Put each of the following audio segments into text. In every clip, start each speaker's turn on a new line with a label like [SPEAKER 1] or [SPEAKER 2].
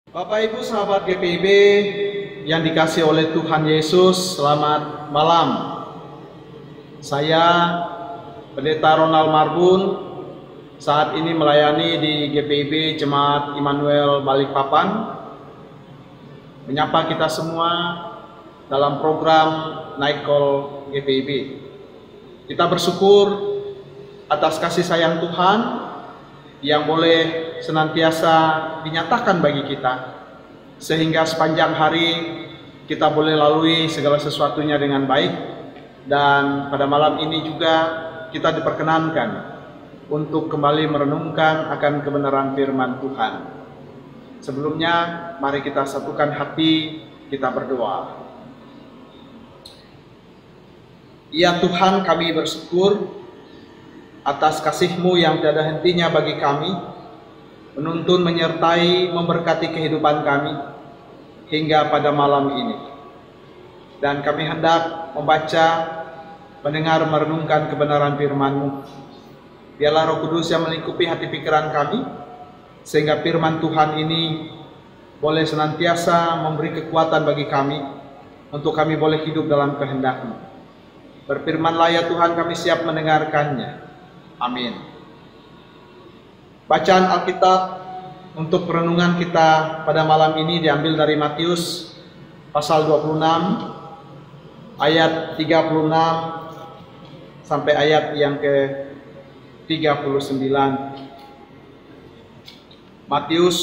[SPEAKER 1] Bapak Ibu sahabat GPIB yang dikasih oleh Tuhan Yesus, selamat malam. Saya Pendeta Ronald Marbun saat ini melayani di GPIB Jemaat Immanuel Balikpapan, menyapa kita semua dalam program Night Call GPIB. Kita bersyukur atas kasih sayang Tuhan yang boleh senantiasa dinyatakan bagi kita, sehingga sepanjang hari kita boleh lalui segala sesuatunya dengan baik. Dan pada malam ini juga kita diperkenankan untuk kembali merenungkan akan kebenaran firman Tuhan. Sebelumnya mari kita satukan hati, kita berdoa. Ya Tuhan, kami bersyukur atas kasih-Mu yang tiada hentinya bagi kami, menuntun, menyertai, memberkati kehidupan kami hingga pada malam ini. Dan kami hendak membaca, mendengar, merenungkan kebenaran firman-Mu. Biarlah Roh Kudus yang melingkupi hati pikiran kami, sehingga firman Tuhan ini boleh senantiasa memberi kekuatan bagi kami, untuk kami boleh hidup dalam kehendak-Mu. Berfirmanlah ya Tuhan, kami siap mendengarkannya. Amin. Bacaan Alkitab untuk perenungan kita pada malam ini diambil dari Matius pasal 26 ayat 36 sampai ayat yang ke-39. Matius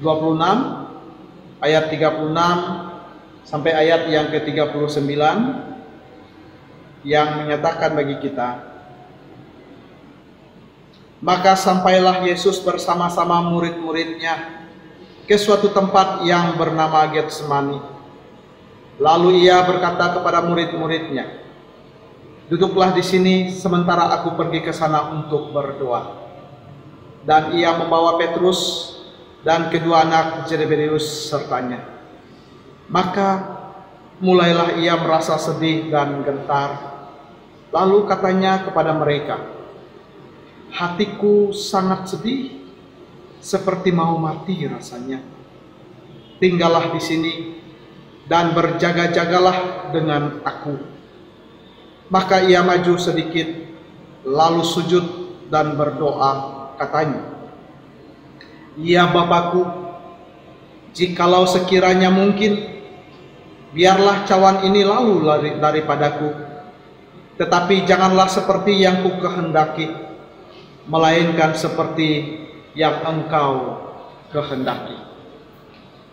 [SPEAKER 1] 26 ayat 36 sampai ayat yang ke-39 yang menyatakan bagi kita, maka sampailah Yesus bersama-sama murid-muridnya ke suatu tempat yang bernama Getsemani. Lalu ia berkata kepada murid-muridnya, "Duduklah di sini sementara aku pergi ke sana untuk berdoa." Dan ia membawa Petrus dan kedua anak Zebedeus sertanya. Maka mulailah ia merasa sedih dan gentar. Lalu katanya kepada mereka, "Hatiku sangat sedih, seperti mau mati rasanya. Tinggallah di sini dan berjaga-jagalah dengan aku." Maka ia maju sedikit, lalu sujud dan berdoa, katanya, "Ya Bapakku, jikalau sekiranya mungkin, biarlah cawan ini lalu daripadaku. Tetapi janganlah seperti yang ku kehendaki, melainkan seperti yang Engkau kehendaki."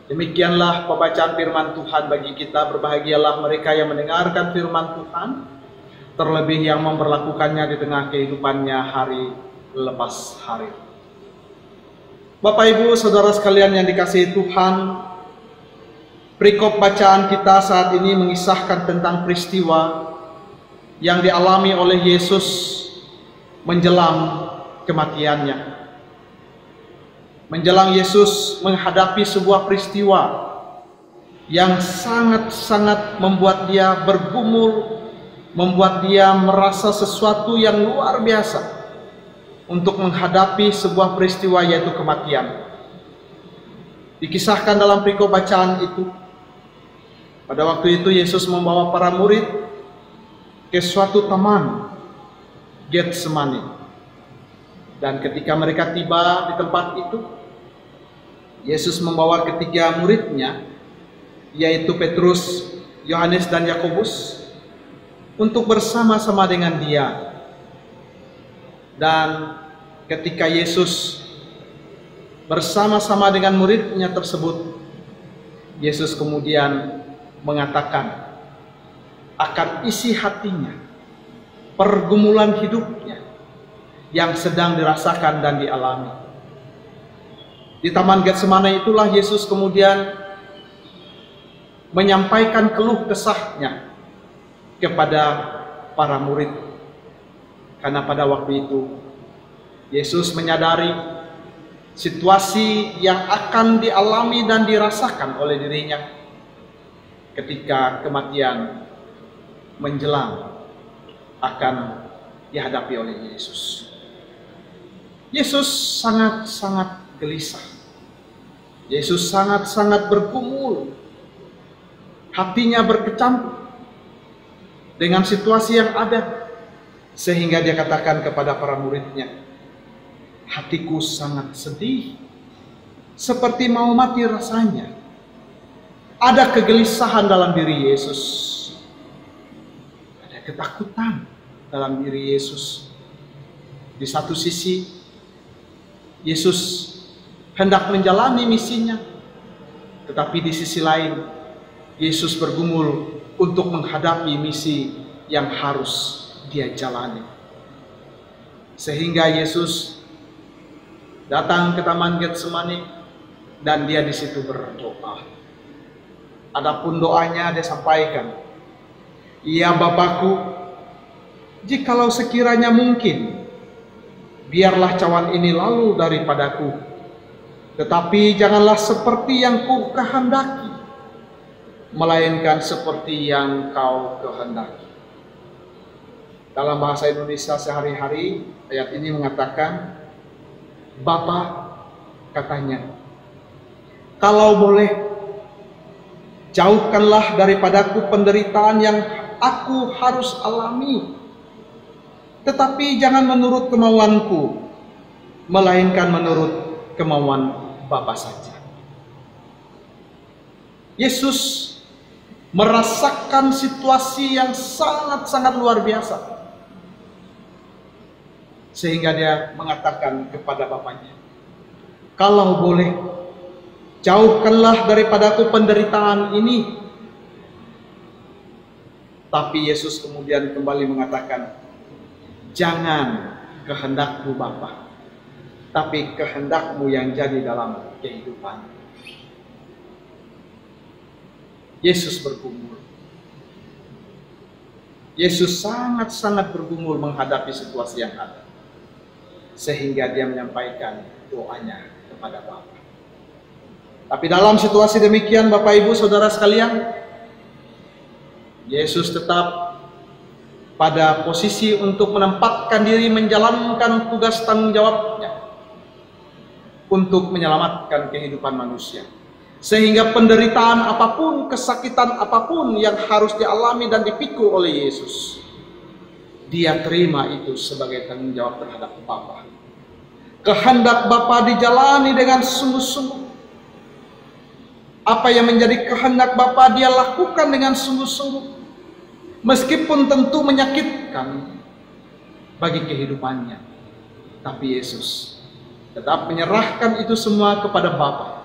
[SPEAKER 1] Demikianlah pembacaan firman Tuhan bagi kita. Berbahagialah mereka yang mendengarkan firman Tuhan, terlebih yang memperlakukannya di tengah kehidupannya hari lepas hari. Bapak Ibu Saudara sekalian yang dikasihi Tuhan, perikop bacaan kita saat ini mengisahkan tentang peristiwa yang dialami oleh Yesus menjelang kematiannya. Menjelang Yesus menghadapi sebuah peristiwa yang sangat-sangat membuat dia bergumul, membuat dia merasa sesuatu yang luar biasa untuk menghadapi sebuah peristiwa, yaitu kematian. Dikisahkan dalam perikop bacaan itu, pada waktu itu Yesus membawa para murid ke suatu taman Getsemani. Dan ketika mereka tiba di tempat itu, Yesus membawa ketiga muridnya, yaitu Petrus, Yohanes, dan Yakobus, untuk bersama-sama dengan dia. Dan ketika Yesus bersama-sama dengan muridnya tersebut, Yesus kemudian mengatakan akan isi hatinya, pergumulan hidupnya yang sedang dirasakan dan dialami. Di Taman Getsemani itulah Yesus kemudian menyampaikan keluh kesahnya kepada para murid. Karena pada waktu itu Yesus menyadari situasi yang akan dialami dan dirasakan oleh dirinya ketika kematian menjelang akan dihadapi oleh Yesus. Yesus sangat-sangat gelisah. Yesus sangat-sangat bergumul, hatinya berkecamuk dengan situasi yang ada, sehingga dia katakan kepada para muridnya, hatiku sangat sedih, seperti mau mati rasanya. Ada kegelisahan dalam diri Yesus, ada ketakutan dalam diri Yesus. Di satu sisi, Yesus hendak menjalani misinya, tetapi di sisi lain, Yesus bergumul untuk menghadapi misi yang harus dia jalani. Sehingga Yesus datang ke Taman Getsemani dan dia di situ berdoa. Adapun doanya dia sampaikan, "Ya Bapakku, jikalau sekiranya mungkin, biarlah cawan ini lalu daripadaku, tetapi janganlah seperti yang ku kehendaki, melainkan seperti yang kau kehendaki." Dalam bahasa Indonesia sehari-hari, ayat ini mengatakan, "Bapa," katanya, "kalau boleh, jauhkanlah daripadaku penderitaan yang aku harus alami. Tetapi jangan menurut kemauanku, melainkan menurut kemauan Bapa saja." Yesus merasakan situasi yang sangat-sangat luar biasa, sehingga dia mengatakan kepada Bapaknya, "Kalau boleh, jauhkanlah daripadaku penderitaan ini." Tapi Yesus kemudian kembali mengatakan, "Jangan kehendakmu Bapa, tapi kehendakmu yang jadi dalam kehidupan." Yesus bergumul. Yesus sangat-sangat bergumul menghadapi situasi yang ada, sehingga dia menyampaikan doanya kepada Bapa. Tapi dalam situasi demikian, Bapak Ibu Saudara sekalian, Yesus tetap pada posisi untuk menempatkan diri menjalankan tugas tanggung jawabnya untuk menyelamatkan kehidupan manusia. Sehingga penderitaan apapun, kesakitan apapun yang harus dialami dan dipikul oleh Yesus, dia terima itu sebagai tanggung jawab terhadap Bapa. Kehendak Bapa dijalani dengan sungguh-sungguh. Apa yang menjadi kehendak Bapa dia lakukan dengan sungguh-sungguh, meskipun tentu menyakitkan bagi kehidupannya. Tapi Yesus tetap menyerahkan itu semua kepada Bapa,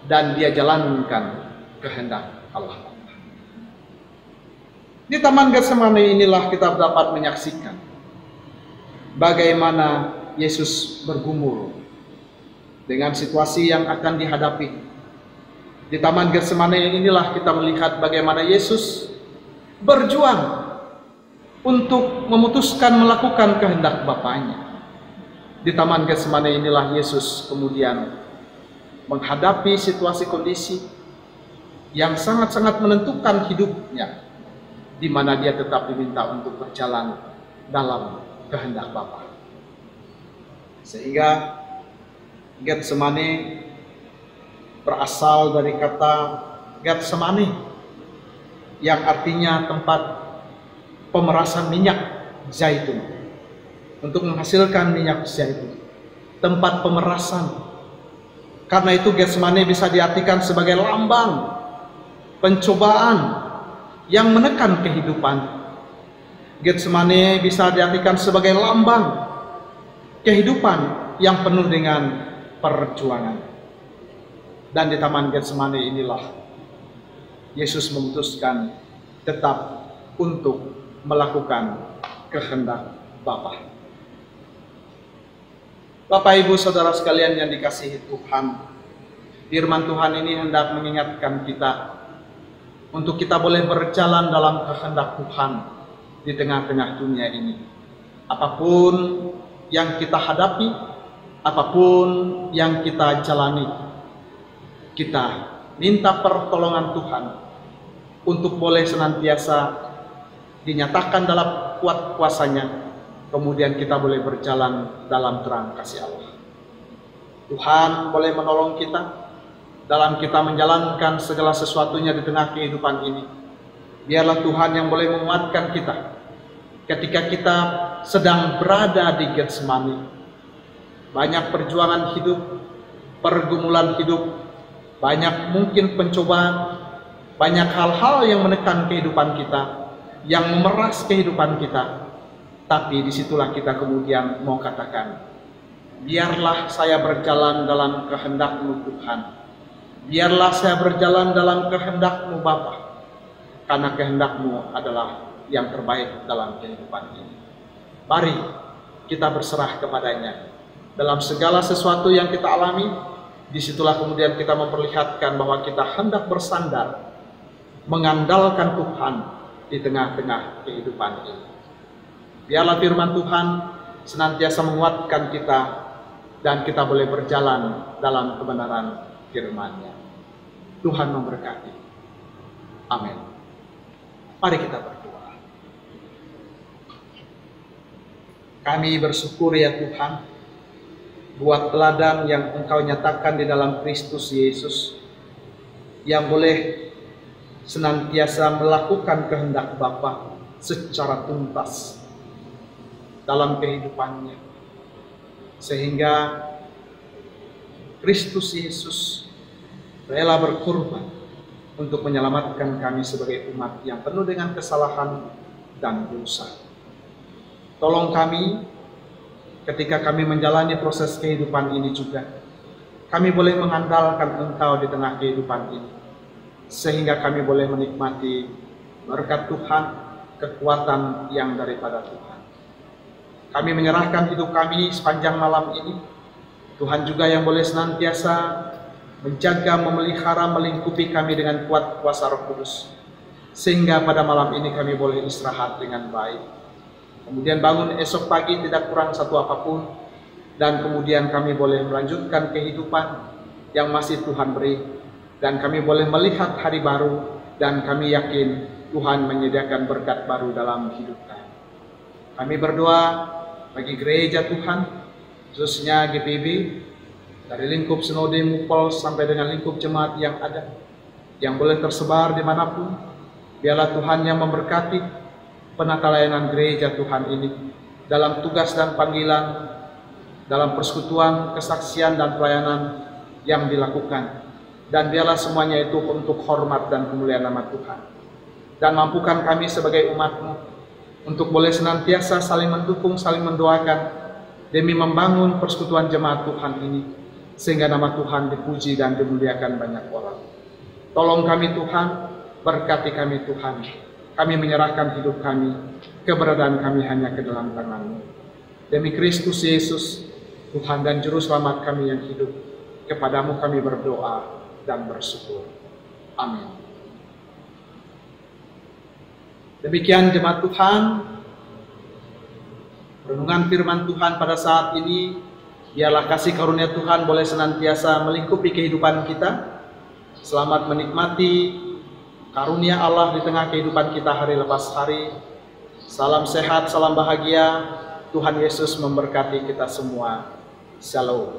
[SPEAKER 1] dan dia jalankan kehendak Allah. Di Taman Getsemani inilah kita dapat menyaksikan bagaimana Yesus bergumul dengan situasi yang akan dihadapi. Di Taman Getsemani inilah kita melihat bagaimana Yesus berjuang untuk memutuskan melakukan kehendak Bapaknya. Di Taman Getsemani inilah Yesus kemudian menghadapi situasi kondisi yang sangat-sangat menentukan hidupnya, di mana dia tetap diminta untuk berjalan dalam kehendak Bapa. Sehingga Getsemani berasal dari kata Getsemani, yang artinya tempat pemerasan minyak zaitun, untuk menghasilkan minyak zaitun, tempat pemerasan. Karena itu Getsemani bisa diartikan sebagai lambang pencobaan yang menekan kehidupan. Getsemani bisa diartikan sebagai lambang kehidupan yang penuh dengan perjuangan. Dan di Taman Getsemani inilah Yesus memutuskan tetap untuk melakukan kehendak Bapa. Bapak Ibu Saudara sekalian yang dikasihi Tuhan, firman Tuhan ini hendak mengingatkan kita untuk kita boleh berjalan dalam kehendak Tuhan di tengah-tengah dunia ini. Apapun yang kita hadapi, apapun yang kita jalani, kita minta pertolongan Tuhan untuk boleh senantiasa dinyatakan dalam kuat kuasa-Nya. Kemudian kita boleh berjalan dalam terang kasih Allah. Tuhan boleh menolong kita dalam kita menjalankan segala sesuatunya di tengah kehidupan ini. Biarlah Tuhan yang boleh menguatkan kita ketika kita sedang berada di Getsemani. Banyak perjuangan hidup, pergumulan hidup, banyak mungkin pencobaan, banyak hal-hal yang menekan kehidupan kita, yang memeras kehidupan kita. Tapi disitulah kita kemudian mau katakan, biarlah saya berjalan dalam kehendak-Mu Tuhan. Biarlah saya berjalan dalam kehendak-Mu Bapa. Karena kehendak-Mu adalah yang terbaik dalam kehidupan ini. Mari kita berserah kepadanya. Dalam segala sesuatu yang kita alami, disitulah kemudian kita memperlihatkan bahwa kita hendak bersandar, mengandalkan Tuhan di tengah-tengah kehidupan ini. Biarlah firman Tuhan senantiasa menguatkan kita, dan kita boleh berjalan dalam kebenaran firman-Nya. Tuhan memberkati. Amin. Mari kita berdoa. Kami bersyukur ya Tuhan, buat teladan yang Engkau nyatakan di dalam Kristus Yesus, yang boleh senantiasa melakukan kehendak Bapa secara tuntas dalam kehidupannya, sehingga Kristus Yesus rela berkorban untuk menyelamatkan kami sebagai umat yang penuh dengan kesalahan dan dosa. Tolong kami ketika kami menjalani proses kehidupan ini juga, kami boleh mengandalkan Engkau di tengah kehidupan ini, sehingga kami boleh menikmati berkat Tuhan, kekuatan yang daripada Tuhan. Kami menyerahkan hidup kami sepanjang malam ini. Tuhan juga yang boleh senantiasa menjaga, memelihara, melingkupi kami dengan kuat kuasa Roh Kudus, sehingga pada malam ini kami boleh istirahat dengan baik. Kemudian bangun esok pagi tidak kurang satu apapun, dan kemudian kami boleh melanjutkan kehidupan yang masih Tuhan beri, dan kami boleh melihat hari baru, dan kami yakin Tuhan menyediakan berkat baru dalam hidup kami. Kami berdoa bagi gereja Tuhan, khususnya GPB, dari lingkup Sinode Mupol sampai dengan lingkup jemaat yang ada, yang boleh tersebar dimanapun. Biarlah Tuhan yang memberkati penata layanan gereja Tuhan ini dalam tugas dan panggilan, dalam persekutuan, kesaksian, dan pelayanan yang dilakukan. Dan biarlah semuanya itu untuk hormat dan kemuliaan nama Tuhan. Dan mampukan kami sebagai umat-Mu untuk boleh senantiasa saling mendukung, saling mendoakan, demi membangun persekutuan jemaat Tuhan ini, sehingga nama Tuhan dipuji dan dimuliakan banyak orang. Tolong kami Tuhan, berkati kami Tuhan. Kami menyerahkan hidup kami, keberadaan kami hanya ke dalam tangan-Mu. Demi Kristus Yesus, Tuhan dan Juru Selamat kami yang hidup, kepadamu kami berdoa dan bersyukur. Amin. Demikian jemaat Tuhan, renungan firman Tuhan pada saat ini. Biarlah kasih karunia Tuhan boleh senantiasa melingkupi kehidupan kita. Selamat menikmati karunia Allah di tengah kehidupan kita hari lepas hari. Salam sehat, salam bahagia. Tuhan Yesus memberkati kita semua. Shalom.